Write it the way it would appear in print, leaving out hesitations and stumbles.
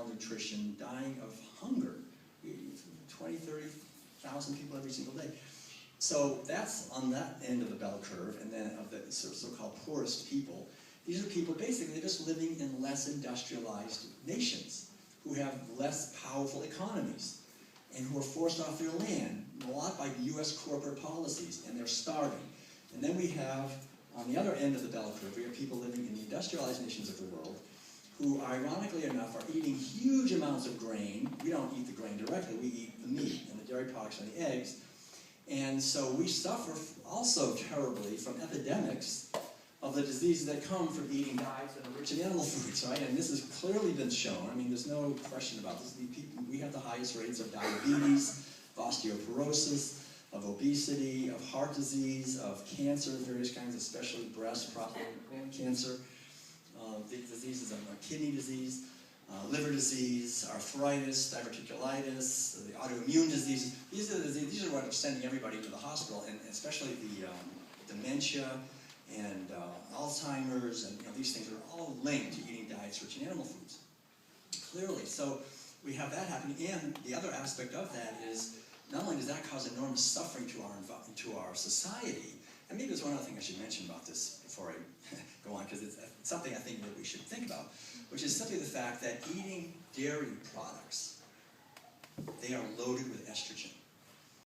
malnutrition, dying of hunger. 20, 30,000 people every single day. So that's on that end of the bell curve, and then of the so-called poorest people. These are people basically just living in less industrialized nations who have less powerful economies and who are forced off their land, a lot by US corporate policies, and they're starving. And then we have, on the other end of the bell curve, we have people living in the industrialized nations of the world who, ironically enough, are eating huge amounts of grain. We don't eat the grain directly, we eat the meat and the dairy products and the eggs. And so we suffer also terribly from epidemics of the diseases that come from eating diets that are rich in animal foods, right? And this has clearly been shown. I mean, there's no question about this. We have the highest rates of diabetes, of osteoporosis, of obesity, of heart disease, of cancer, various kinds, especially breast, prostate, and cancer, the diseases of kidney disease, liver disease, arthritis, diverticulitis, the autoimmune diseases. These are what are sending everybody to the hospital, and especially the dementia and Alzheimer's, and these things are all linked to eating diets rich in animal foods. Clearly, so we have that happening, and the other aspect of that is not only does that cause enormous suffering to our society, and maybe there's one other thing I should mention about this before I go on, because it's something I think that we should think about, which is simply the fact that eating dairy products, they are loaded with estrogen.